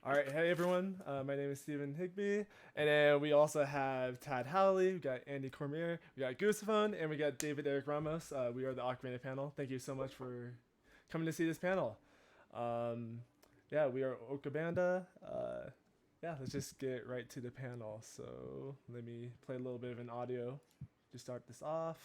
All right, hey everyone. My name is Stephen Higby, and then we also have Tad Howley, we got Andy Cormier, we got Goosephone, and we got David Eric Ramos. We are the Ocarina Panel. Thank you so much for coming to see this panel. Um, yeah, we are Okabanda. Yeah, let's just get right to the panel. So let me play a little bit of an audio to start this off.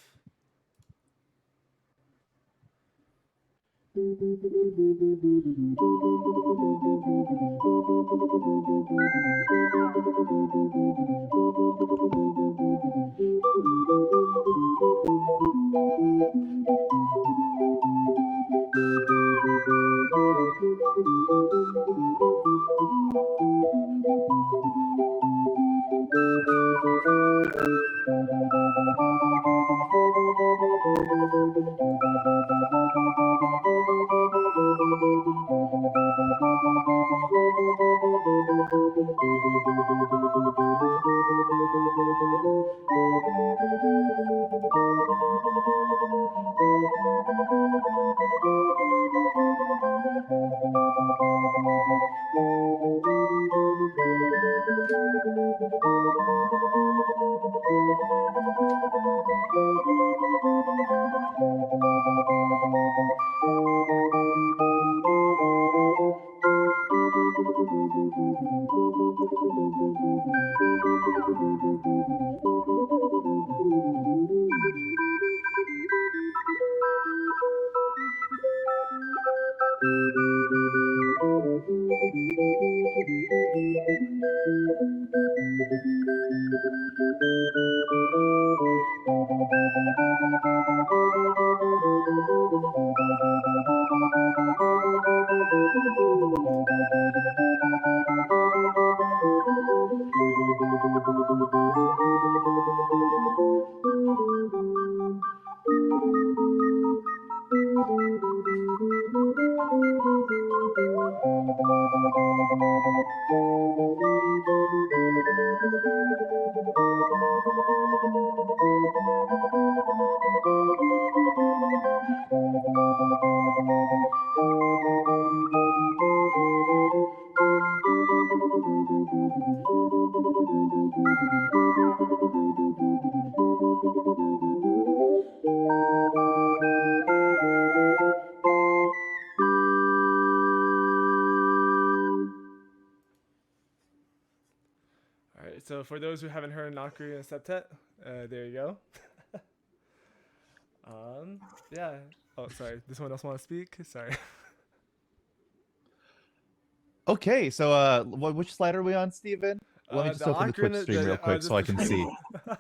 All right, so for those who haven't heard an Ocarina Septet, there you go. Yeah. Oh, sorry. Does someone else want to speak? Sorry. Okay, so which slide are we on, Steven? Let me The just open the Twitch Ocarina, stream real quick so just I the can stream. see.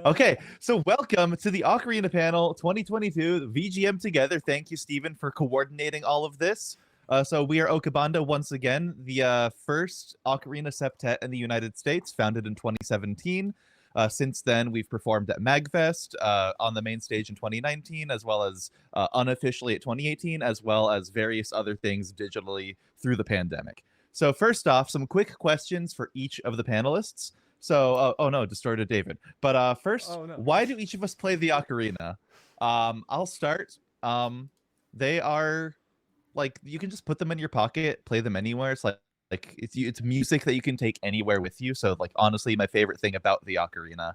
Okay, Yeah. so welcome to the Ocarina Panel 2022 VGM Together. Thank you, Steven, for coordinating all of this. So we are Okabanda once again, the first Ocarina Septet in the United States, founded in 2017. Since then, we've performed at MagFest on the main stage in 2019, as well as unofficially at 2018, as well as various other things digitally through the pandemic. So first off, some quick questions for each of the panelists. So, oh no, distorted David. But first, Oh no. why do each of us play the ocarina? I'll start. They are like you can just put them in your pocket, play them anywhere. It's it's music that you can take anywhere with you. So like honestly, my favorite thing about the ocarina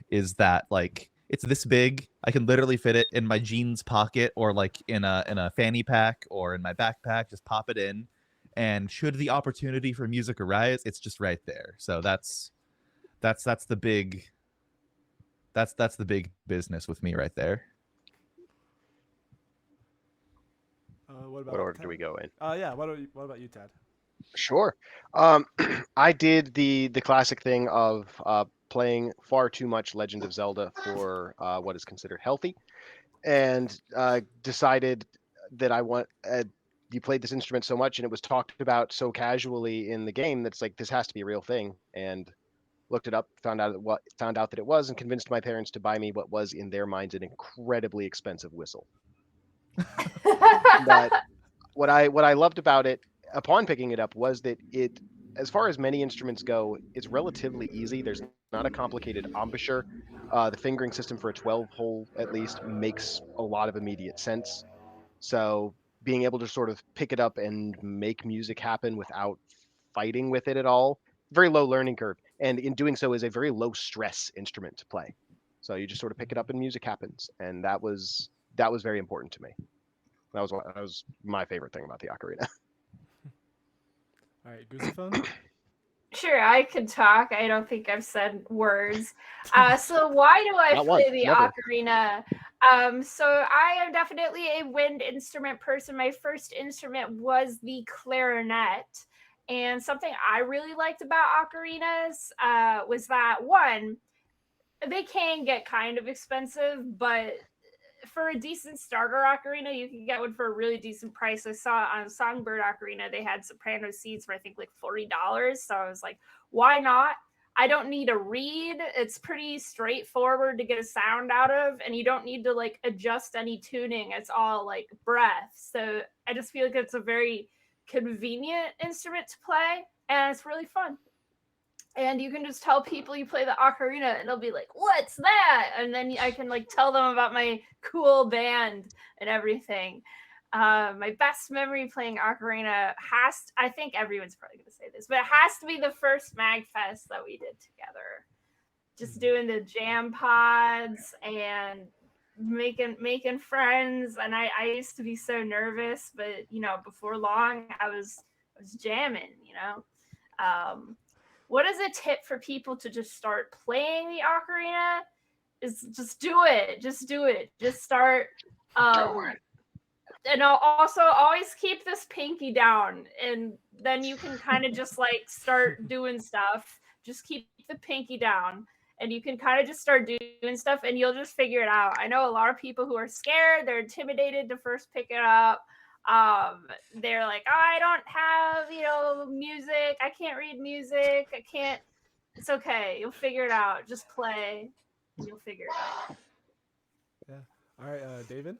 is that like it's this big. I can literally fit it in my jeans pocket or like in a fanny pack or in my backpack. Just pop it in, and should the opportunity for music arise, it's just right there. So that's the big that's the big business with me right there. What What about order do Tad? we go in? Yeah. What about you, Tad? Sure. I did the classic thing of playing far too much Legend of Zelda for what is considered healthy, and decided that I want. You played this instrument so much, and it was talked about so casually in the game that's like this has to be a real thing. And looked it up, found out that it was, and convinced my parents to buy me what was in their minds an incredibly expensive whistle. But what I loved about it upon picking it up was that it, as far as many instruments go, it's relatively easy. There's not a complicated embouchure. The fingering system for a 12 hole at least makes a lot of immediate sense. So being able to sort of pick it up and make music happen without fighting with it at all. Very low learning curve, and in doing so, is a very low stress instrument to play. So you just sort of pick it up and music happens, and that was very important to me. That was my favorite thing about the ocarina. All right, Goosephone. Sure, I could talk. I don't think I've said words. So why do I Not play once, the never. ocarina? So I am definitely a wind instrument person. My first instrument was the clarinet. And something I really liked about ocarinas was that, one, they can get kind of expensive, but for a decent starter ocarina, you can get one for a really decent price. I saw on Songbird Ocarina they had soprano seats for I think like $40. So I was like, why not? I don't need a reed. It's pretty straightforward to get a sound out of, and you don't need to like adjust any tuning. It's all like breath. So I just feel like it's a very convenient instrument to play, and it's really fun. And you can just tell people you play the ocarina, and they'll be like, "What's that?" And then I can like tell them about my cool band and everything. My best memory playing ocarina I think everyone's probably going to say this, but it has to be the first Magfest that we did together. Just doing the jam pods and making friends. And I used to be so nervous, but before long I was jamming. What is a tip for people to just start playing the ocarina? Is just do it. Just do it. Just start. And I'll also always keep this pinky down, and then you can kind of just like start doing stuff. Just keep the pinky down, and you can kind of just start doing stuff, and you'll just figure it out. I know a lot of people who are scared, they're intimidated to first pick it up. They're like, oh, I don't have music, I can't read music, I can't. It's okay, you'll figure it out. Just play, you'll figure it out. Yeah. All right, David.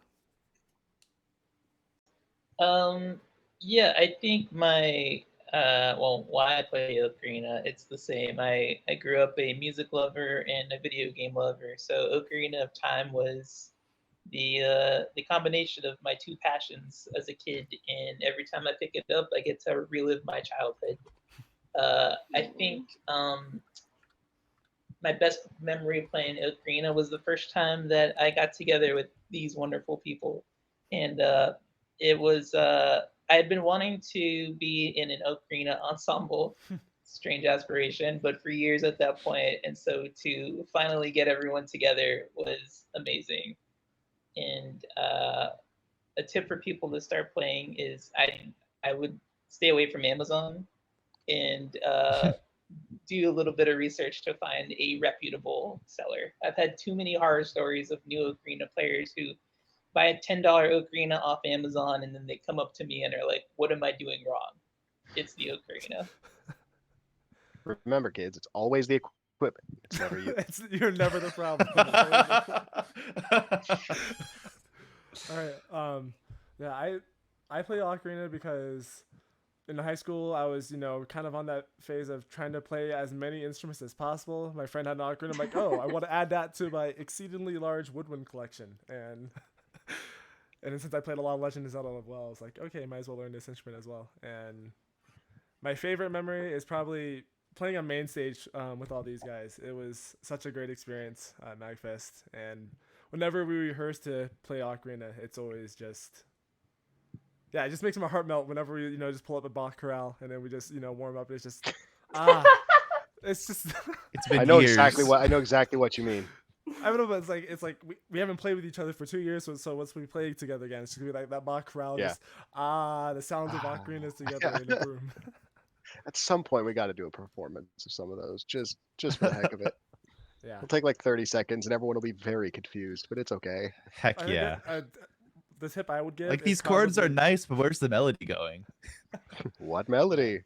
Yeah, I think my why I play Ocarina, it's the same. I grew up a music lover and a video game lover, so Ocarina of Time was the combination of my two passions as a kid, and every time I pick it up, I get to relive my childhood. I think my best memory playing Ocarina was the first time that I got together with these wonderful people, and it was I had been wanting to be in an ocarina ensemble, strange aspiration, but for years at that point, and so to finally get everyone together was amazing. And a tip for people to start playing is I would stay away from Amazon and do a little bit of research to find a reputable seller. I've had too many horror stories of new ocarina players who buy a $10 ocarina off Amazon, and then they come up to me and are like, what am I doing wrong? It's the ocarina. Remember, kids, it's always the equipment. It's never you. You're never the problem. All right. Yeah, I play ocarina because in high school I was, kind of on that phase of trying to play as many instruments as possible. My friend had an ocarina. I'm like, oh, I want to add that to my exceedingly large woodwind collection. And since I played a lot of Legend of Zelda as well, I was like, okay, might as well learn this instrument as well. And my favorite memory is probably playing on main stage with all these guys. It was such a great experience at MagFest. And whenever we rehearse to play ocarina, it's always just, yeah, it just makes my heart melt whenever we, just pull up a Bach chorale and then we just, warm up. It's just, it's just. It's been I know years. exactly what you mean. I don't know, but it's like we haven't played with each other for 2 years, so once we play together again, it's gonna be like that Bach chorale. Yeah. Just the sounds of ocarinas together in a room. At some point, we got to do a performance of some of those, just for the heck of it. Yeah. It'll take like 30 seconds, and everyone will be very confused, but it's okay. Heck yeah. The tip I would give, like, these chords are nice, but where's the melody going? What melody?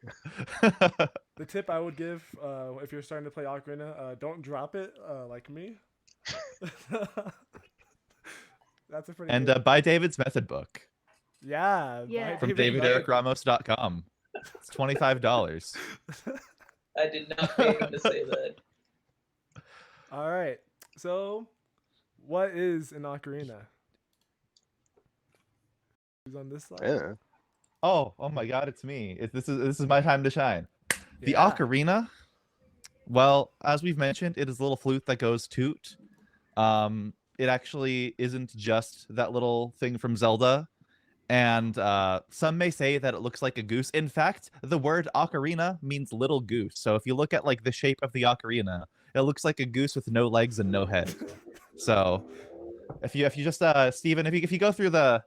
The tip I would give, if you're starting to play ocarina, don't drop it like me. That's a pretty. And buy David's method book. Yeah. From davidericramos.com. It's $25. I did not pay him to say that. All right. So, what is an ocarina? Who's on this side? Yeah. Oh my God, it's me. This is my time to shine. The Yeah. ocarina. Well, as we've mentioned, it is a little flute that goes toot. It actually isn't just that little thing from Zelda. And some may say that it looks like a goose. In fact, the word ocarina means little goose. So if you look at like the shape of the ocarina, it looks like a goose with no legs and no head. So if you just Steven, if you go through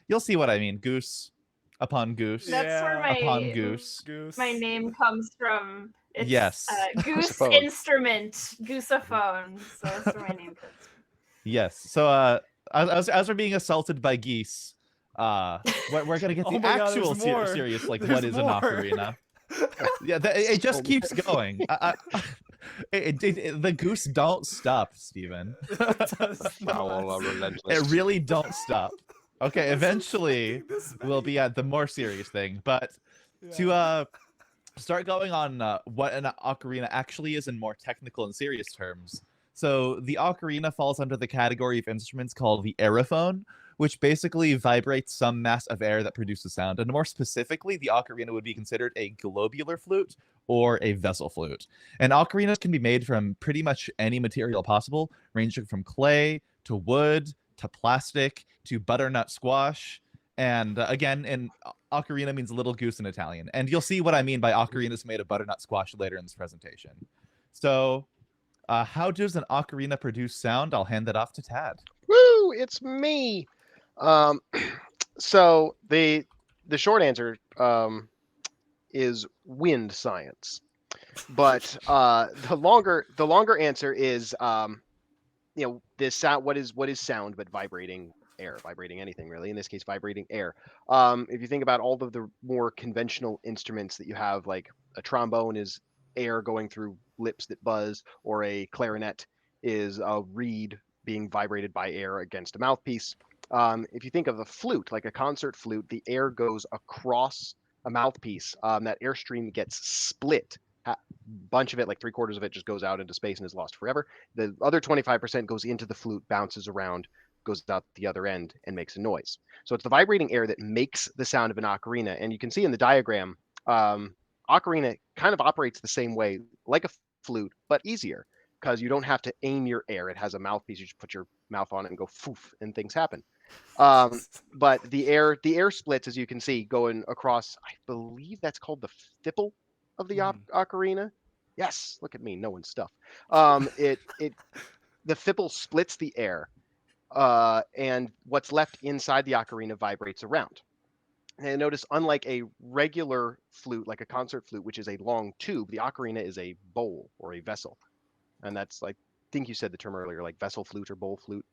you'll see what I mean. Goose upon goose That's where Yeah. upon my goose. Goose. my name comes from. It's Yes. goose Goosephone. instrument, gooseophone. So that's where my name comes from. Yes. So as we're being assaulted by geese, we're gonna get Oh the my God, actual there's more. serious like There's what is an more. ocarina. Yeah, it just So keeps going. The goose don't stop, Steven. Does Foul, not. relentless. It really don't stop. Okay, I wasn't eventually expecting this we'll many. be at the more serious thing. But Yeah. to start going on what an ocarina actually is in more technical and serious terms. So the ocarina falls under the category of instruments called the aerophone, which basically vibrates some mass of air that produces sound. And more specifically, the ocarina would be considered a globular flute or a vessel flute. And ocarinas can be made from pretty much any material possible, ranging from clay to wood to plastic to butternut squash. And again, in ocarina means little goose in Italian. And you'll see what I mean by ocarinas made of butternut squash later in this presentation. So how does an ocarina produce sound? I'll hand that off to Tad. Woo! It's me. So the short answer is wind science, but the longer answer is this sound. What is sound but vibrating air, vibrating anything really? In this case, vibrating air. If you think about all of the more conventional instruments that you have, like a trombone is air going through lips that buzz, or a clarinet is a reed being vibrated by air against a mouthpiece. If you think of a flute, like a concert flute, the air goes across a mouthpiece. That airstream gets split. Bunch of it, like 3/4 of it, just goes out into space and is lost forever. The other 25% goes into the flute, bounces around, goes out the other end, and makes a noise. So it's the vibrating air that makes the sound of an ocarina. And you can see in the diagram, ocarina kind of operates the same way, like a flute, but easier, because you don't have to aim your air. It has a mouthpiece. You just put your mouth on it and go foof, and things happen. But the air splits, as you can see, going across. I believe that's called the fipple of the ocarina. Yes, look at me knowing stuff. The fipple splits the air, and what's left inside the ocarina vibrates around. And notice, unlike a regular flute, like a concert flute, which is a long tube, the ocarina is a bowl or a vessel, and that's like, I think you said the term earlier, like vessel flute or bowl flute.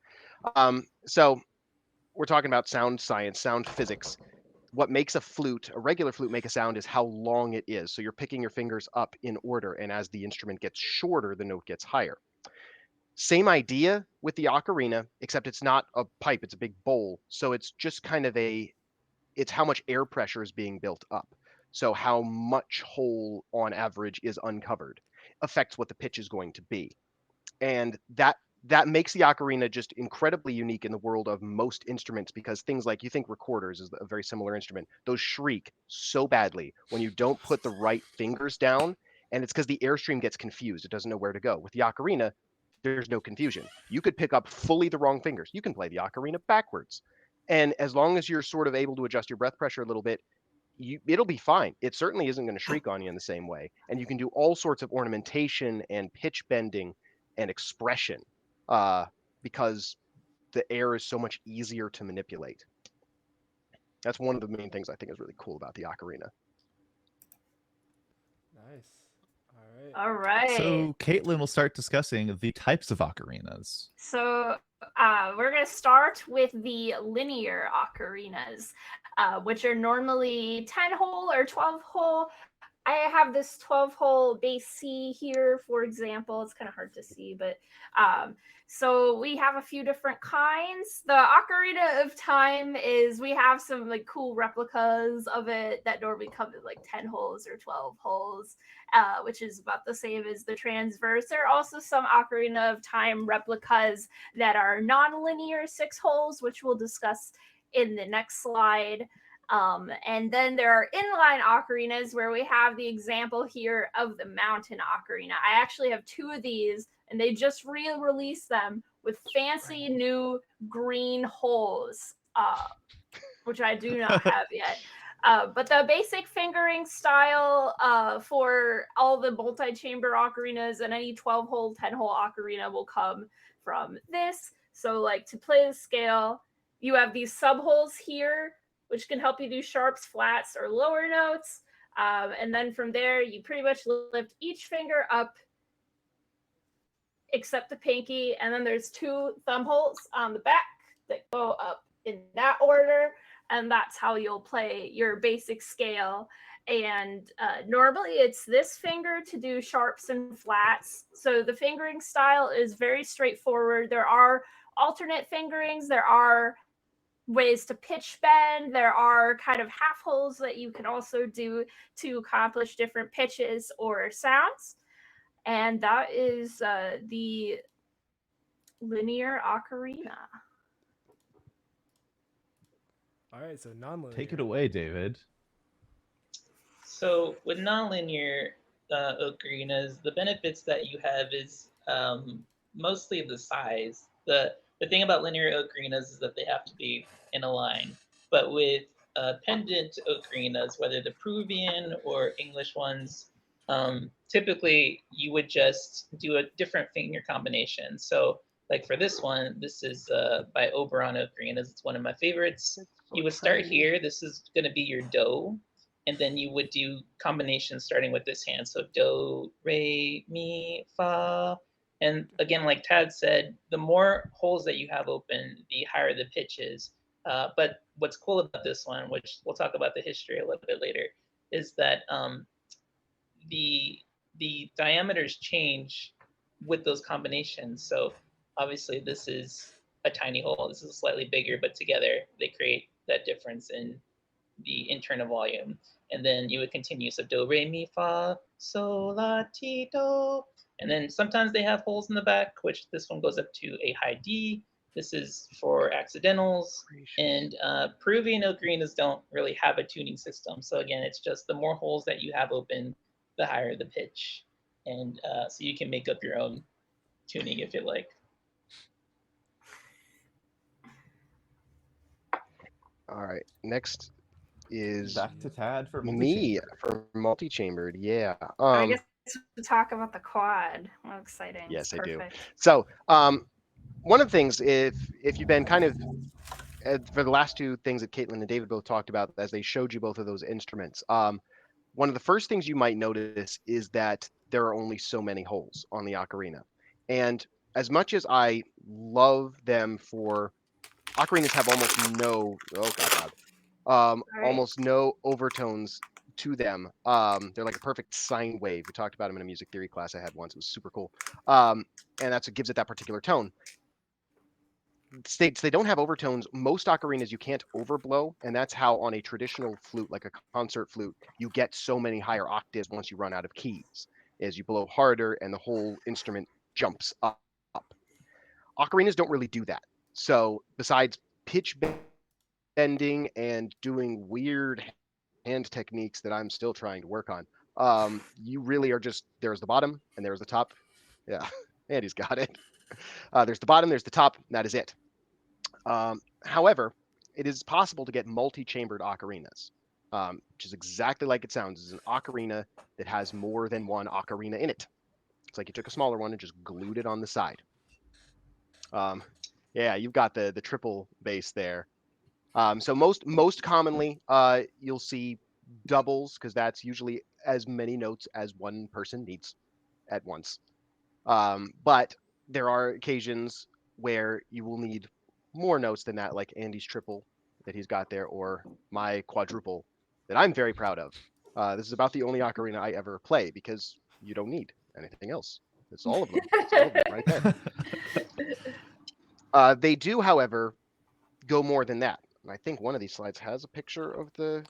So we're talking about sound science, sound physics. What makes a regular flute, make a sound is how long it is. So you're picking your fingers up in order, and as the instrument gets shorter, the note gets higher. Same idea with the ocarina, except it's not a pipe, it's a big bowl. So it's just kind of it's how much air pressure is being built up. So how much hole on average is uncovered affects what the pitch is going to be. And that makes the ocarina just incredibly unique in the world of most instruments, because things like, you think recorders is a very similar instrument, those shriek so badly when you don't put the right fingers down, and it's because the airstream gets confused. It doesn't know where to go. With the ocarina, there's no confusion. You could pick up fully the wrong fingers. You can play the ocarina backwards. And as long as you're sort of able to adjust your breath pressure a little bit, it'll be fine. It certainly isn't going to shriek on you in the same way. And you can do all sorts of ornamentation and pitch bending and expression, because the air is so much easier to manipulate. That's one of the main things I think is really cool about the ocarina. Nice. All right. All right. So Caitlin will start discussing the types of ocarinas. So we're going to start with the linear ocarinas, which are normally 10-hole or 12-hole. I have this 12-hole base C here, for example. It's kind of hard to see, but so we have a few different kinds. The Ocarina of Time we have some like cool replicas of it that normally come in like 10 holes or 12 holes, which is about the same as the transverse. There are also some Ocarina of Time replicas that are non-linear 6 holes, which we'll discuss in the next slide. And then there are inline ocarinas where we have the example here of the mountain ocarina. I actually have 2 of these, and they just re-released them with fancy new green holes, which I do not have yet. But the basic fingering style for all the multi-chamber ocarinas and any 12-hole, 10-hole ocarina will come from this. So like to play the scale, you have these sub-holes here, which can help you do sharps, flats, or lower notes. And then from there, you pretty much lift each finger up except the pinky. And then there's 2 thumb holes on the back that go up in that order. And that's how you'll play your basic scale. And normally it's this finger to do sharps and flats. So the fingering style is very straightforward. There are alternate fingerings. There are ways to pitch bend. There are kind of half holes that you can also do to accomplish different pitches or sounds. And that is the linear ocarina. All right, so non-linear. Take it away, David. So with nonlinear ocarinas, the benefits that you have is mostly the size. The thing about linear ocarinas is that they have to be in a line. But with pendant ocarinas, whether the Peruvian or English ones, typically you would just do a different finger combination. So like for this one, this is by Oberon Ocarinas. It's one of my favorites. You would start here. This is going to be your do. And then you would do combinations starting with this hand. So do, re, mi, fa. And again, like Tad said, the more holes that you have open, the higher the pitch is. But what's cool about this one, which we'll talk about the history a little bit later, is that the diameters change with those combinations. So obviously this is a tiny hole. This is slightly bigger, but together they create that difference in the internal volume. And then you would continue. So do, re, mi, fa, sol, la, ti, do. And then sometimes they have holes in the back, which this one goes up to a high D. This is for accidentals. And Peruvian ocarinas don't really have a tuning system. So again, it's just the more holes that you have open, the higher the pitch. And so you can make up your own tuning if you like. All right, next is Back to Tad for me multi-chamber. for multi-chambered. Yeah. I guess to talk about the quad. How exciting! Yes, I do. Perfect. So, one of the things, if you've been kind of for the last 2 things that Caitlin and David both talked about, as they showed you both of those instruments, one of the first things you might notice is that there are only so many holes on the ocarina, and as much as I love them for ocarinas, have almost no almost no overtones to them. They're like a perfect sine wave. We talked about them in a music theory class I had once. It was super cool. And that's what gives it that particular tone. States they don't have overtones. Most ocarinas you can't overblow, and that's how on a traditional flute, like a concert flute, you get so many higher octaves once you run out of keys, as you blow harder and the whole instrument jumps up. Ocarinas don't really do that. So besides pitch bending and doing weird hand techniques that I'm still trying to work on, you really are just, there's the bottom and there's the top. Yeah, Andy's got it. There's the bottom, there's the top, and that is it. However, it is possible to get multi-chambered ocarinas, which is exactly like it sounds. It's an ocarina that has more than one ocarina in it. It's like you took a smaller one and just glued it on the side. Yeah, you've got the triple bass there. So most commonly, you'll see doubles, because that's usually as many notes as one person needs at once. But there are occasions where you will need more notes than that, like Andy's triple that he's got there, or my quadruple that I'm very proud of. This is about the only ocarina I ever play, because you don't need anything else. It's all of them. It's all of them right there. They do, however, go more than that. And I think one of these slides has a picture of the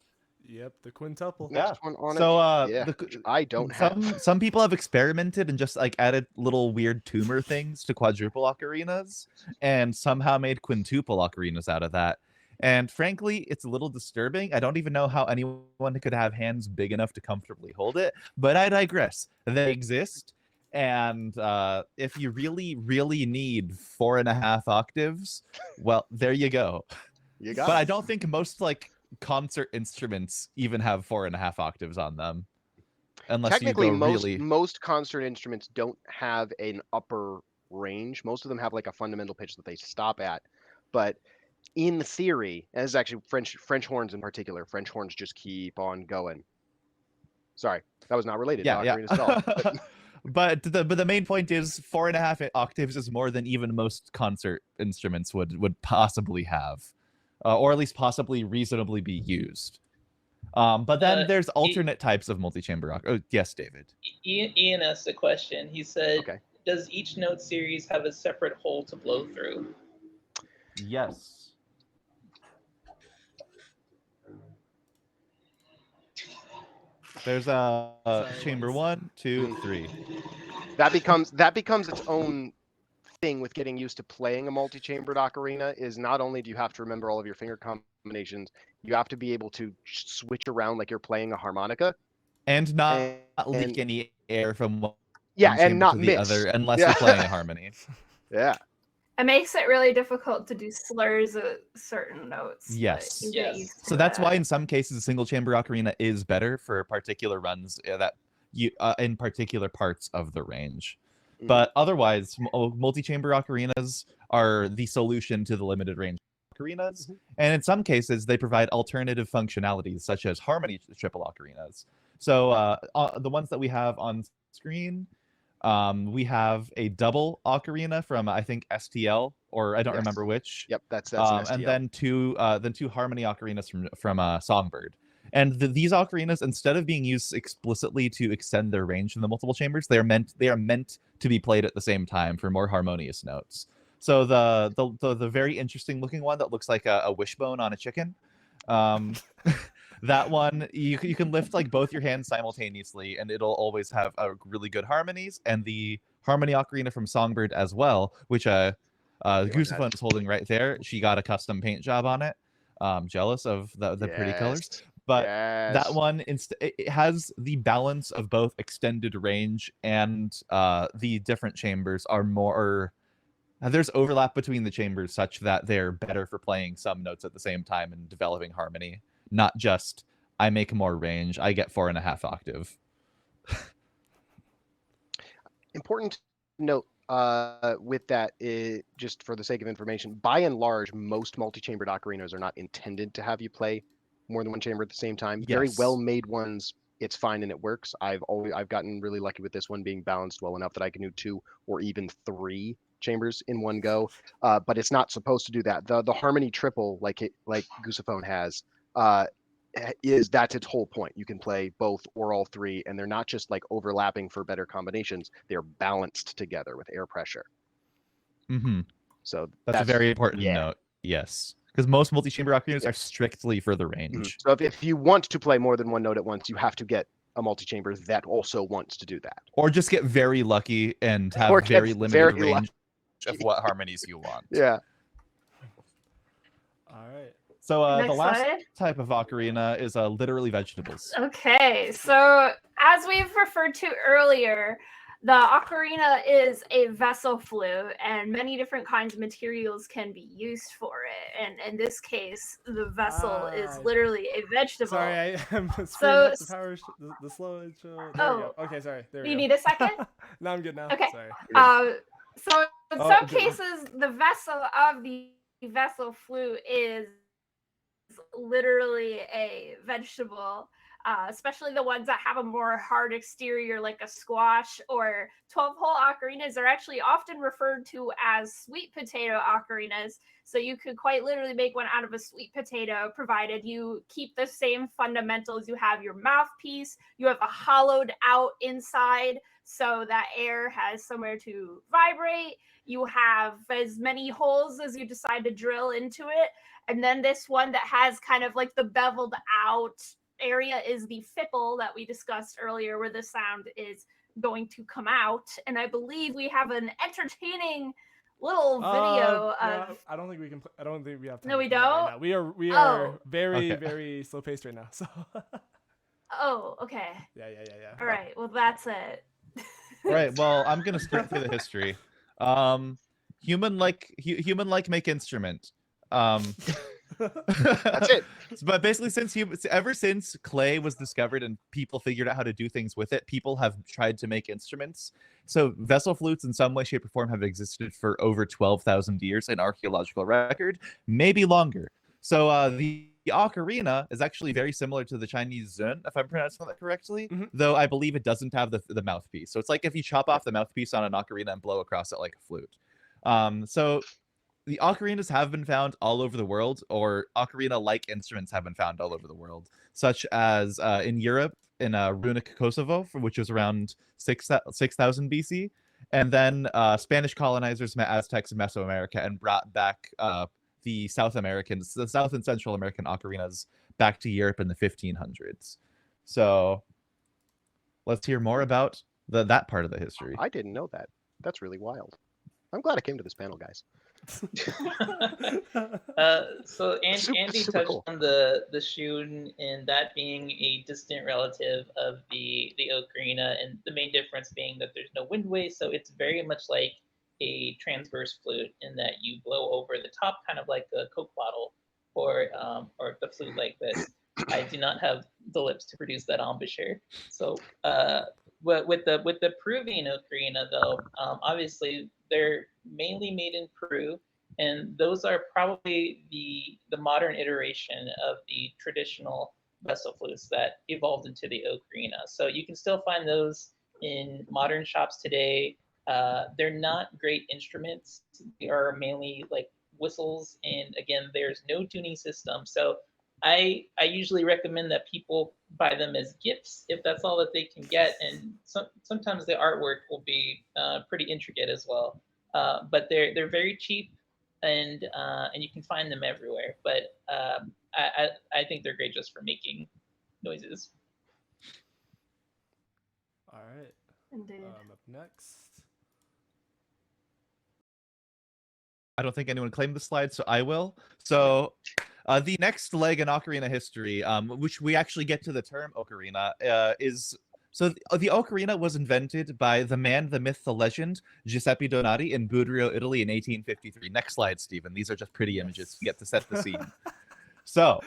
Yep, the quintuple. next one on So it. Yeah, which I don't have. Some people have experimented and just like added little weird tumor things to quadruple ocarinas, and somehow made quintuple ocarinas out of that. And frankly, it's a little disturbing. I don't even know how anyone could have hands big enough to comfortably hold it, but I digress. They exist. And if you really, really need 4.5 octaves, well, there you go. You got But it. I don't think most like concert instruments even have 4.5 octaves on them, unless Technically, you go really. most concert instruments don't have an upper range. Most of them have like a fundamental pitch that they stop at. But in theory, and this is actually French horns in particular, French horns just keep on going. Sorry, that was not related to Yeah, ocarina at all. But but the main point is 4.5 octaves is more than even most concert instruments would possibly have, or at least possibly reasonably be used. But then there's alternate types of multi-chamber. Oh, yes, David. Ian asked a question. He said, okay. "Does each note series have a separate hole to blow through?" Yes. There's a chamber 1, 2, 3. That becomes its own thing with getting used to playing a multi-chambered ocarina. Is not only do you have to remember all of your finger combinations, you have to be able to switch around like you're playing a harmonica And not leak any air from one and chamber not to the miss. other unless Yeah. you're playing a harmony. Yeah. It makes it really difficult to do slurs at certain notes. but Yes. you get used to So that's why that. in some cases a single chamber ocarina is better for particular runs that you in particular parts of the range. But otherwise, multi-chamber ocarinas are the solution to the limited range ocarinas, and in some cases they provide alternative functionalities such as harmony triple ocarinas. So the ones that we have on screen, we have a double ocarina from I think STL, or I don't remember which. Yep, that's an STL. And then two harmony ocarinas from Songbird. And these ocarinas, instead of being used explicitly to extend their range in the multiple chambers, they are meant to be played at the same time for more harmonious notes. So the very interesting looking one that looks like a wishbone on a chicken, that one you can lift like both your hands simultaneously, and it'll always have really good harmonies. And the harmony ocarina from Songbird as well, which Goosefun is holding right there. She got a custom paint job on it. Jealous of the pretty colors. But that one, it has the balance of both extended range and the different chambers are more. There's overlap between the chambers such that they're better for playing some notes at the same time and developing harmony, not just I make more range, I get 4.5 octave. Important to note with that, just for the sake of information, by and large, most multi-chambered ocarinas are not intended to have you play more than one chamber at the same time. Very well-made ones, it's fine and it works. I've gotten really lucky with this one being balanced well enough that I can do 2 or even 3 chambers in one go. But it's not supposed to do that. The harmony triple, like Goosefone has, that's its whole point. You can play both or all 3, and they're not just like overlapping for better combinations. They're balanced together with air pressure. So that's a very important note. Yes, because most multi-chamber ocarinas are strictly for the range. So if you want to play more than one note at once, you have to get a multi-chamber that also wants to do that, or just get very lucky and have very limited range of what harmonies you want. Yeah. All right. So the last type of ocarina is literally vegetables. Okay, so as we've referred to earlier, the ocarina is a vessel flute, and many different kinds of materials can be used for it. And in this case, the vessel is literally a vegetable. Sorry, I am so the power, the slow intro. There we go. Okay, sorry. There we go. You need a second? No, I'm good now. Okay. Sorry. So in some cases, the vessel of the vessel flute is literally a vegetable, especially the ones that have a more hard exterior like a squash, or 12-hole ocarinas are actually often referred to as sweet potato ocarinas. So you could quite literally make one out of a sweet potato, provided you keep the same fundamentals. You have your mouthpiece, you have a hollowed out inside so that air has somewhere to vibrate. You have as many holes as you decide to drill into it. And then this one that has kind of like the beveled out area is the fipple that we discussed earlier, where the sound is going to come out. And I believe we have an entertaining little video No, of. I don't think we can. I don't think we have time. No, we to play that right don't? now. We Oh. are very Okay. very slow paced right now. So. Oh, okay. Yeah. All right. Well, that's it. Right. Well, I'm gonna sprint through the history. Human-like make instrument. That's it. But basically, ever since clay was discovered and people figured out how to do things with it, people have tried to make instruments. So vessel flutes, in some way, shape, or form, have existed for over 12,000 years in archaeological record, maybe longer. So the ocarina is actually very similar to the Chinese zun, if I'm pronouncing that correctly, though I believe it doesn't have the mouthpiece. So it's like if you chop off the mouthpiece on an ocarina and blow across it like a flute. So the ocarinas have been found all over the world, or ocarina-like instruments have been found all over the world, such as in Europe, in runic Kosovo, which was around 6,000 BC. And then Spanish colonizers met Aztecs in Mesoamerica and brought back the South and Central American ocarinas back to Europe in the 1500s. So let's hear more about that part of the history. I didn't know that. That's really wild. I'm glad I came to this panel, guys. So Andy Super touched cool. on the shun and that being a distant relative of the ocarina, and the main difference being that there's no wind wave, so it's very much like a transverse flute in that you blow over the top, kind of like a Coke bottle, or the flute like this. I do not have the lips to produce that embouchure. So with the Peruvian ocarina though, obviously they're mainly made in Peru, and those are probably the modern iteration of the traditional vessel flutes that evolved into the ocarina. So you can still find those in modern shops today. They're not great instruments. They are mainly like whistles, and again, there's no tuning system. So I usually recommend that people buy them as gifts if that's all that they can get, and sometimes the artwork will be pretty intricate as well. But they're very cheap, and you can find them everywhere. But I think they're great just for making noises. All right. Indeed. Up next. I don't think anyone claimed the slide, so I will. So the next leg in ocarina history, which we actually get to the term ocarina, is... So the ocarina was invented by the man, the myth, the legend, Giuseppe Donati in Budrio, Italy in 1853. Next slide, Stephen. These are just pretty images to get to set the scene. So,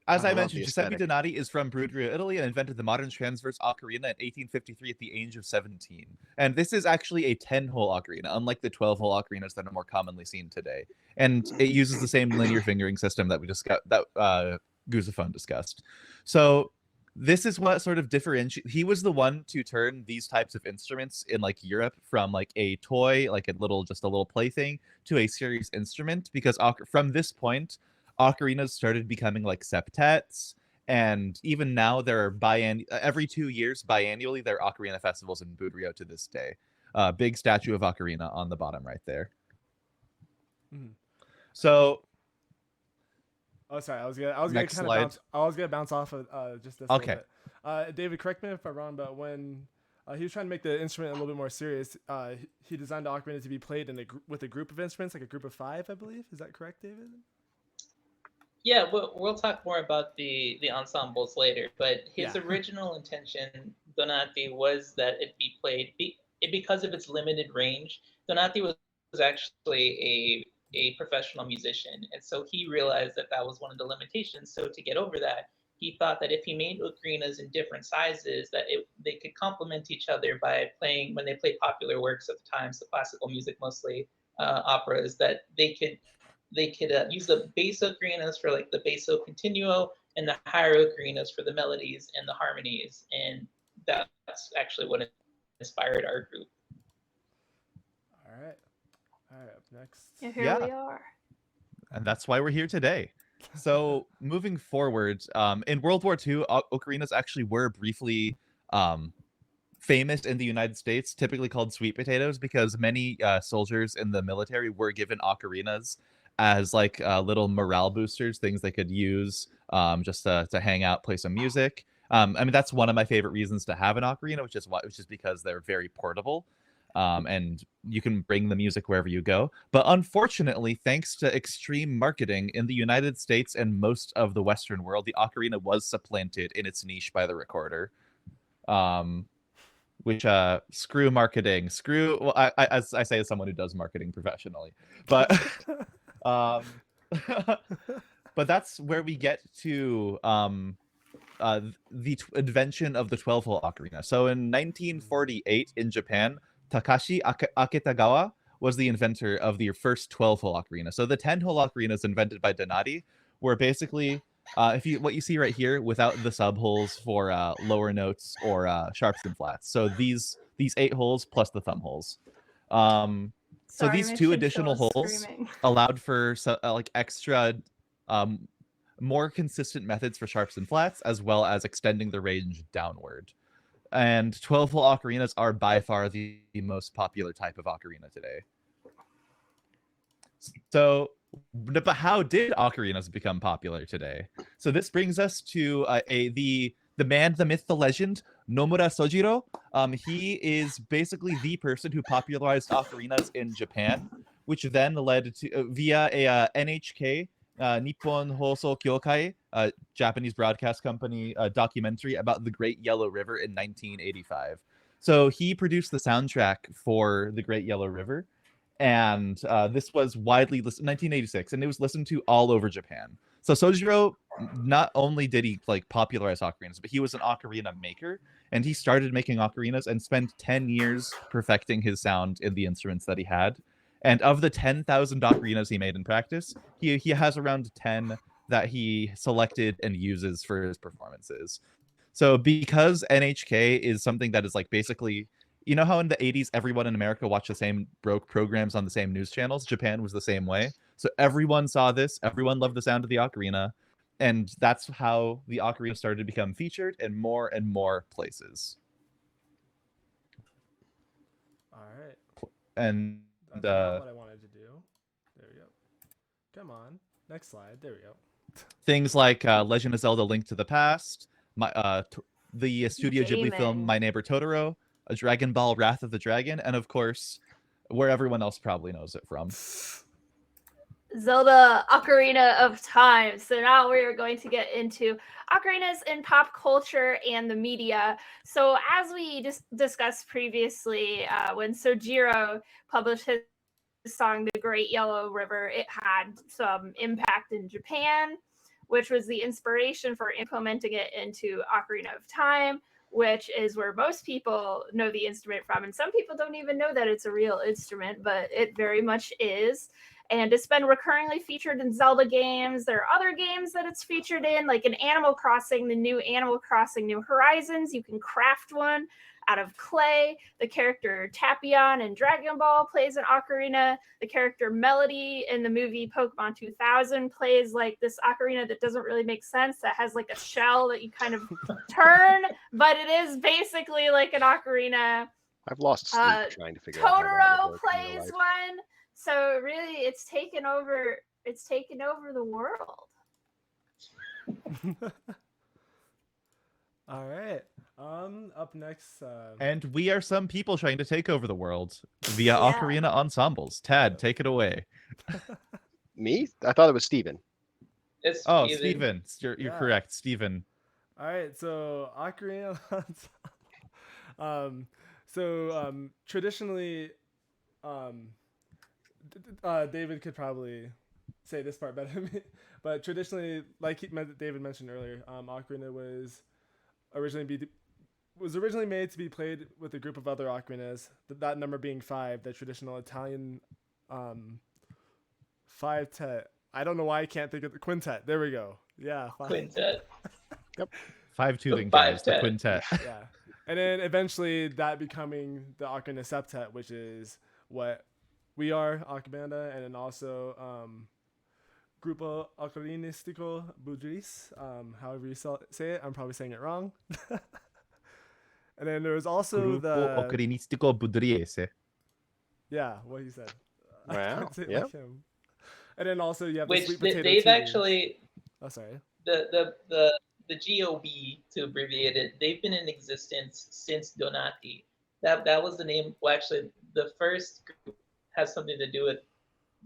as I mentioned, Giuseppe Donati is from Budrio, Italy, and invented the modern transverse ocarina in 1853 at the age of 17. And this is actually a 10-hole ocarina, unlike the 12-hole ocarinas that are more commonly seen today. And it uses the same linear fingering system that we discussed, that Guzafon discussed. So this is what sort of differentiates. He was the one to turn these types of instruments in like Europe from like a toy, like just a little plaything, to a serious instrument, because from this point, ocarinas started becoming like septets, and even now there are every 2 years, biannually, there are ocarina festivals in Budrio to this day. Big statue of ocarina on the bottom right there. So, oh, sorry. I was gonna bounce off of just this. Okay. A little bit. David, correct me if I'm wrong, but when he was trying to make the instrument a little bit more serious, he designed the ocarina to be played with a group of instruments, like a group of 5, I believe. Is that correct, David? Yeah, we'll talk more about the ensembles later, but his original intention, Donati, was that it be played because of its limited range. Donati was actually a professional musician, and so he realized that was one of the limitations. So to get over that, he thought that if he made ocarinas in different sizes, that they could complement each other by playing, when they played popular works of the time, so classical music mostly, operas, that they could use the bass ocarinas for like the basso continuo, and the higher ocarinas for the melodies and the harmonies, and that's actually what inspired our group. All right, up next. Yeah, here we are. And that's why we're here today. So moving forward, in World War II, ocarinas actually were briefly famous in the United States, typically called sweet potatoes, because many soldiers in the military were given ocarinas as like little morale boosters, things they could use just to hang out, play some music. I mean, that's one of my favorite reasons to have an ocarina, which is because they're very portable. and you can bring the music wherever you go. But unfortunately, thanks to extreme marketing in the United States and most of the Western world, the ocarina was supplanted in its niche by the recorder. Which screw marketing, screw. Well, as I say, as someone who does marketing professionally, but but that's where we get to the invention of the 12-hole ocarina. So in 1948 in Japan, Takashi Aketagawa was the inventor of the first 12-hole ocarina. So the 10-hole ocarinas invented by Donati were basically what you see right here without the subholes for lower notes or sharps and flats. So these 8 holes plus the thumb holes. So Sorry, these my 2 chinchilla additional is holes screaming. allowed for like extra more consistent methods for sharps and flats, as well as extending the range downward. And 12-hole ocarinas are by far the most popular type of ocarina today. So, but how did ocarinas become popular today? So this brings us to the man, the myth, the legend, Nomura Sojiro. He is basically the person who popularized ocarinas in Japan, which then led to via a NHK Nippon Hoso Kyokai, Japanese broadcast company, documentary about the Great Yellow River in 1985. So he produced the soundtrack for the Great Yellow River, and this was widely listened 1986, and it was listened to all over Japan. So Sojiro, not only did he like popularize ocarinas, but he was an ocarina maker, and he started making ocarinas and spent 10 years perfecting his sound in the instruments that he had. And of the 10,000 ocarinas he made in practice, he has around 10 that he selected and uses for his performances. So because NHK is something that is like basically, you know how in the 80s everyone in America watched the same programs on the same news channels? Japan was the same way. So everyone saw this, everyone loved the sound of the ocarina, and that's how the ocarina started to become featured in more and more places. All right. And That's not what I wanted to do. There we go. Come on. Next slide. There we go. things like Legend of Zelda: Link to the Past, the Studio Ghibli film Gaming. My Neighbor Totoro, a Dragon Ball: Wrath of the Dragon, and of course, where everyone else probably knows it from. Zelda Ocarina of Time. So now we're going to get into ocarinas in pop culture and the media. So as we just discussed previously, when Sojiro published his song The Great Yellow River, it had some impact in Japan, which was the inspiration for implementing it into Ocarina of Time, which is where most people know the instrument from. And some people don't even know that it's a real instrument, but it very much is. And it's been recurringly featured in Zelda games. There are other games that it's featured in, like in Animal Crossing, the new Animal Crossing New Horizons. You can craft one out of clay. The character Tapion in Dragon Ball plays an ocarina. The character Melody in the movie Pokemon 2000 plays like this ocarina that doesn't really make sense, that has like a shell that you kind of turn, but it is basically like an ocarina. I've lost sleep trying to figure out how that Totoro would work in real plays life. one. So really, it's taken over the world. All right. Up next. And we are some people trying to take over the world via Yeah. ocarina ensembles. Tad, take it away. Me? I thought it was Steven. It's Oh, Steven. Steven. You're Yeah. correct, Steven. All right. So ocarina. Traditionally, David could probably say this part better than me, but traditionally, like David mentioned earlier, ocarina was originally made to be played with a group of other ocarinas. That number being 5, the traditional Italian 5-tet. I don't know why I can't think of the quintet. There we go. Yeah, 5. Quintet. 5-tooting The guys, the 5-tet. quintet. Yeah, and then eventually that becoming the ocarina septet, which is what we are, Acabanda, and then also Grupo Ocarinistico Budris, however you say it. I'm probably saying it wrong. And then there was also Gruppo Ocarinistico Budriese. yeah, what he said. I Wow, can't say it yeah. like him. And then also you have the Which sweet potato they've tubers. actually Oh, sorry. the GOB, to abbreviate it, they've been in existence since Donati. that was the name. Well, actually, the first group has something to do with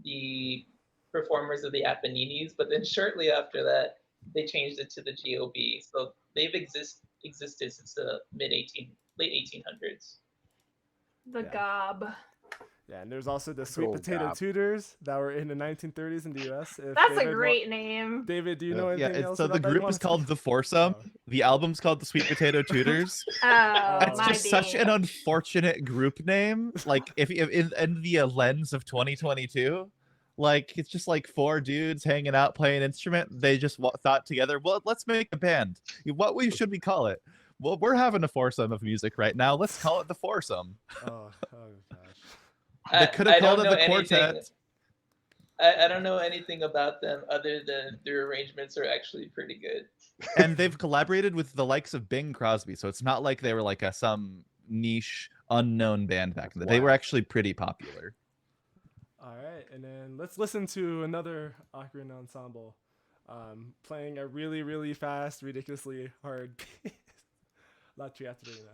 the performers of the Apennines, but then shortly after that, they changed it to the GOB. So they've existed since the late 1800s. The gob. Yeah, and there's also the Good Sweet old Potato gob. Tutors that were in the 1930s in the U.S. If That's a David great name. David, do you Yeah. know Yeah, anything else? so the about that you group wanna is called talk- The Foursome. Oh. The album's called The Sweet Potato Tutors. Oh, It's my Just such an bean. unfortunate group name. Like, if in the lens of 2022, like it's just like four dudes hanging out playing an instrument. They just thought together, well, let's make a band. Should we call it? Well, we're having a foursome of music right now. Let's call it The Foursome. Oh gosh. They could have called it The anything. Quartet. I don't know anything about them other than their arrangements are actually pretty good. And they've collaborated with the likes of Bing Crosby, so it's not like they were like some niche unknown band back in the day. They were Wow. actually pretty popular. All right, and then let's listen to another ocarina ensemble playing a really, really fast, ridiculously hard piece. La Triaterina.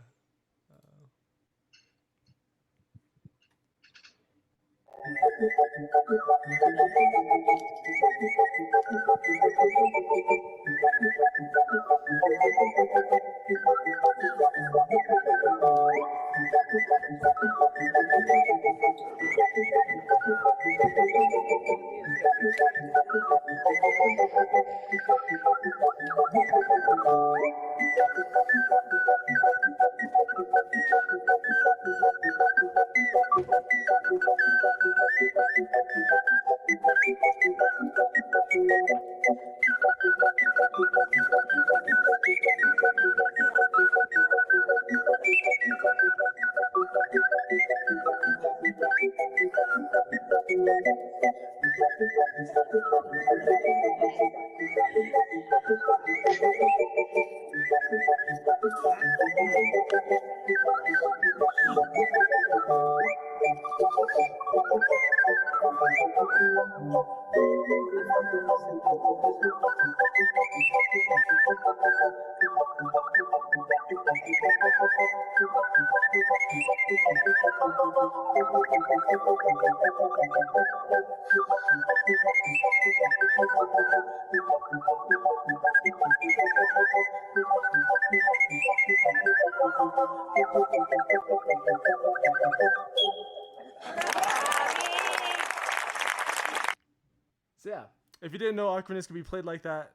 So yeah, if you didn't know ocarinas could be played like that,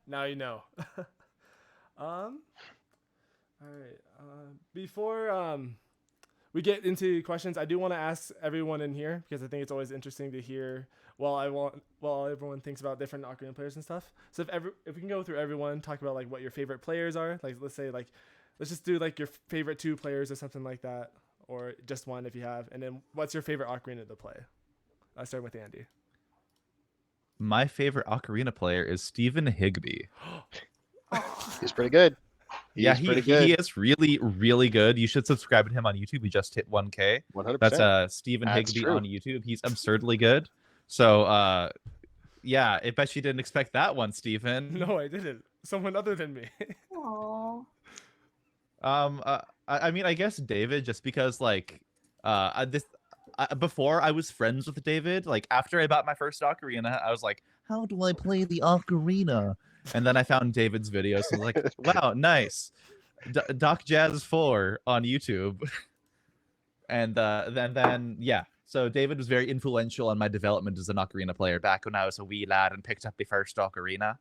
now you know. All right. Before we get into questions, I do want to ask everyone in here because I think it's always interesting to hear while everyone thinks about different ocarina players and stuff. So if we can go through everyone, talk about like what your favorite players are. Like let's just do like your favorite two players or something like that, or just one if you have. And then what's your favorite ocarina to play? Starting with Andy. My favorite ocarina player is Stephen Higby. He's pretty good. Yeah, He's pretty he good. is really, really good. You should subscribe to him on YouTube. He just hit 1K. 100%. That's Stephen That's Higby true. on YouTube. He's absurdly good. So yeah, I bet you didn't expect that one, Stephen. No, I didn't. Someone other than me. Aww. I mean, I guess David, just because like before I was friends with David. Like after I bought my first ocarina, I was like, how do I play the ocarina? And then I found David's videos and was like, wow, nice. Doc Jazz 4 on YouTube. And then yeah. So David was very influential on my development as an ocarina player back when I was a wee lad and picked up the first ocarina.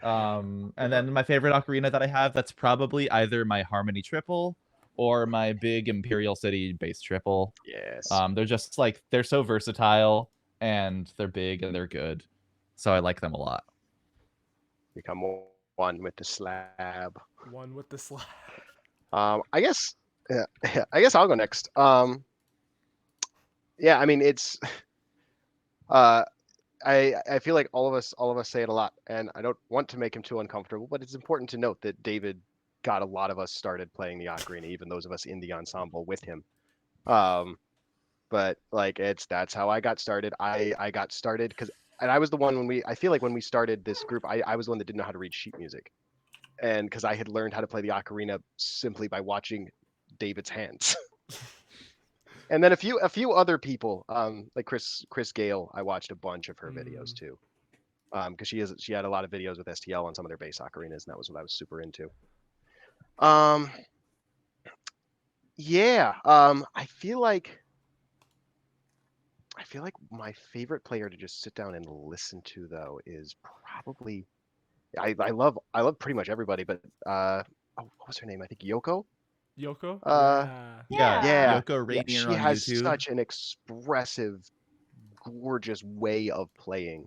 And then my favorite ocarina that I have, that's probably either my Harmony Triple or my big Imperial City bass triple. Yes. They're just like, they're so versatile and they're big and they're good. So I like them a lot. Become one with the slab. One with the slab. I guess I'll go next. Yeah, I mean it's I feel like all of us say it a lot, and I don't want to make him too uncomfortable, but it's important to note that David got a lot of us started playing the ocarina, even those of us in the ensemble with him. But like that's how I got started. I got started and I was the one when we started this group, I was the one that didn't know how to read sheet music. and because I had learned how to play the ocarina simply by watching David's hands. And then a few other people, like Chris Gale, I watched a bunch of her videos too, because she had a lot of videos with STL on some of their bass ocarinas, and that was what I was super into. Yeah, I feel like my favorite player to just sit down and listen to though is probably I love pretty much everybody, but what was her name? I think Yoko. Yoko? Yeah, Yeah, Yoko yeah, Rainier she on has YouTube. such an expressive, gorgeous way of playing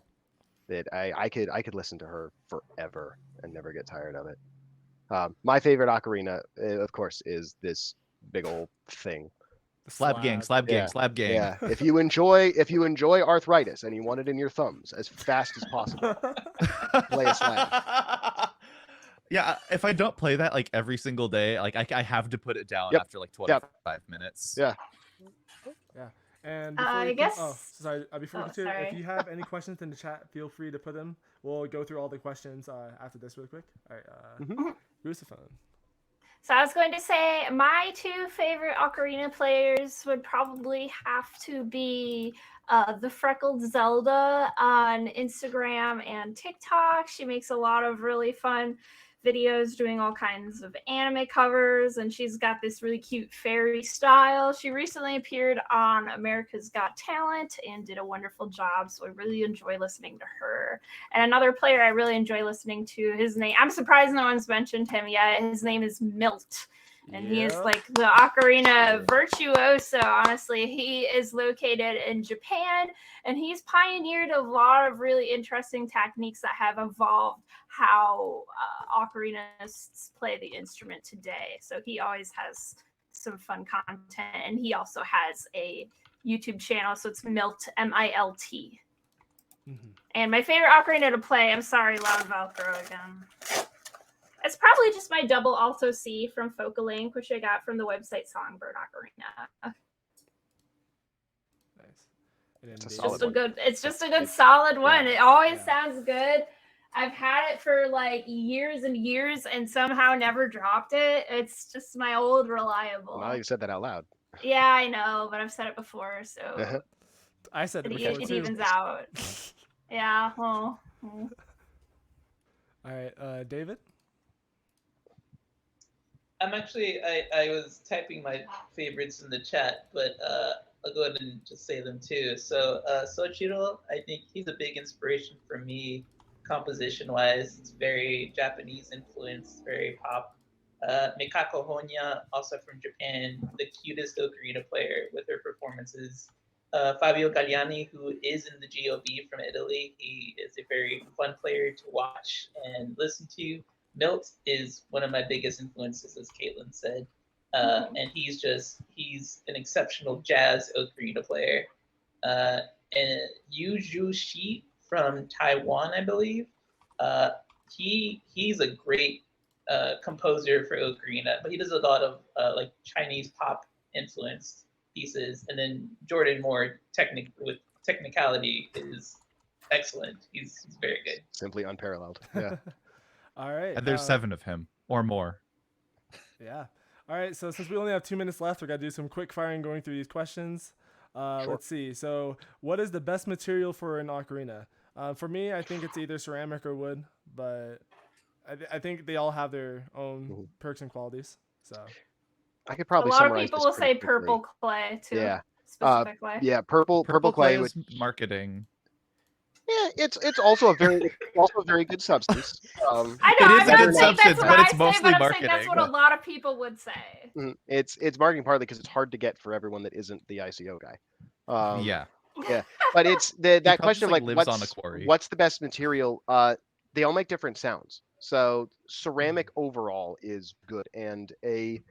that I could listen to her forever and never get tired of it. My favorite ocarina, of course, is this big old thing. The Slab gang, slab Yeah, gang, slab gang. Yeah, if you enjoy arthritis and you want it in your thumbs as fast as possible, play a slab. Yeah, if I don't play that like every single day, like I have to put it down Yep. after like 25 minutes. Yeah. Yeah. And before I we guess. sorry, before we Oh, continue, if sorry. you have any questions in the chat, feel free to put them. We'll go through all the questions after this real quick. All right, Rusiphone. So I was going to say my two favorite ocarina players would probably have to be the Freckled Zelda on Instagram and TikTok. She makes a lot of really fun videos doing all kinds of anime covers, and she's got this really cute fairy style. She recently appeared on America's Got Talent and did a wonderful job, so I really enjoy listening to her. And another player I really enjoy listening to, his name, I'm surprised no one's mentioned him yet. His name is Milt. And he is like the ocarina virtuoso. Honestly, he is located in Japan, and he's pioneered a lot of really interesting techniques that have evolved how ocarinists play the instrument today. So he always has some fun content, and he also has a YouTube channel. So it's Milt, Milt. And my favorite ocarina to play, I'm sorry, Loud Velcro again. It's probably just my double alto C from Fokalink, which I got from the website Songbird Ocarina. Nice. It's just a good solid one. It always sounds good. I've had it for like years and years and somehow never dropped it. It's just my old reliable. Now you said that out loud. Yeah, I know, but I've said it before, so I said it before it too. evens out. Yeah. Well. All right, David. I'm actually, I was typing my favorites in the chat, but I'll go ahead and just say them too. So Soichiro, I think he's a big inspiration for me, composition-wise. It's very Japanese influence, very pop. Mikako Honya, also from Japan, the cutest ocarina player with her performances. Fabio Galliani, who is in the GOB from Italy, he is a very fun player to watch and listen to. Milt is one of my biggest influences, as Caitlin said. And he's an exceptional jazz ocarina player. And Yu Zhu Shi from Taiwan, I believe. He's a great composer for ocarina, but he does a lot of like Chinese pop influenced pieces. And then Jordan Moore, with technicality, is excellent. He's very good. Simply unparalleled. Yeah. All right. And there's 7 of him or more. Yeah. All right. So since we only have 2 minutes left, we're gonna do some quick firing going through these questions. Sure. Let's see. So, what is the best material for an ocarina? For me, I think it's either ceramic or wood, but I think they all have their own perks and qualities. So, I could probably a lot of summarize people this will say pretty purple quickly. clay too. Yeah. Specifically. Yeah, purple clay is marketing. Yeah, it's also a very good substance. I know. It is I'm a not good saying that's substance, what but I it's say, mostly but I'm saying that's what a marketing. lot of people would say. It's marketing partly because it's hard to get for everyone that isn't the ICO guy. Yeah. Yeah, but it's that question of like lives on a quarry. what's the best material? They all make different sounds. So ceramic overall is good, and a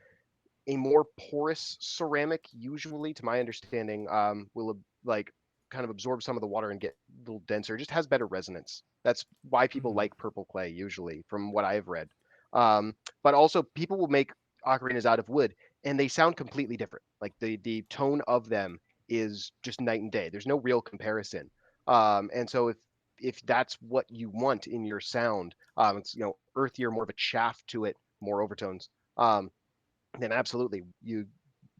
more porous ceramic, usually, to my understanding, will like kind of absorb some of the water and get a little denser. It just has better resonance. That's why people like purple clay, usually, from what I've read. But also, people will make ocarinas out of wood, and they sound completely different. Like the tone of them is just night and day. There's no real comparison. And so if that's what you want in your sound, it's earthier, more of a chaff to it, more overtones. Then absolutely you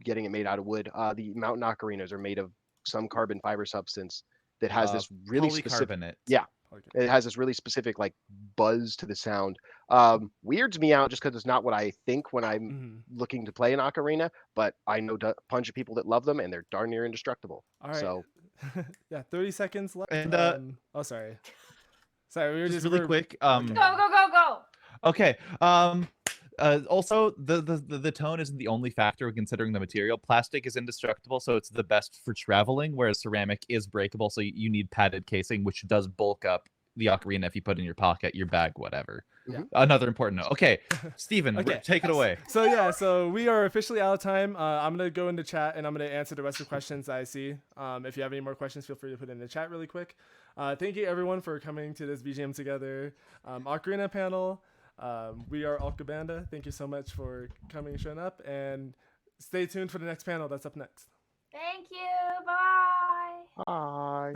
getting it made out of wood. The mountain ocarinas are made of some carbon fiber substance that has this really specific. Polycarbonate. Yeah, Okay. it has this really specific like buzz to the sound. Weirds me out just because it's not what I think when I'm Mhm. looking to play an ocarina. But I know a bunch of people that love them, and they're darn near indestructible. All right. So Yeah, 30 seconds left. And Oh, sorry. Sorry, we were just just really we're- quick. okay. Go. Okay. Also, the tone isn't the only factor when considering the material. Plastic is indestructible, so it's the best for traveling, whereas ceramic is breakable, so you need padded casing, which does bulk up the ocarina if you put it in your pocket, your bag, whatever. Yeah. Another important note. Okay, Steven, Okay. take it away. So yeah, so we are officially out of time. I'm gonna go into chat and I'm gonna answer the rest of the questions I see. If you have any more questions, feel free to put it in the chat really quick. Thank you everyone for coming to this VGM Together Ocarina panel. We are Alcabanda. Thank you so much for coming and showing up, and stay tuned for the next panel that's up next. Thank you. Bye. hi.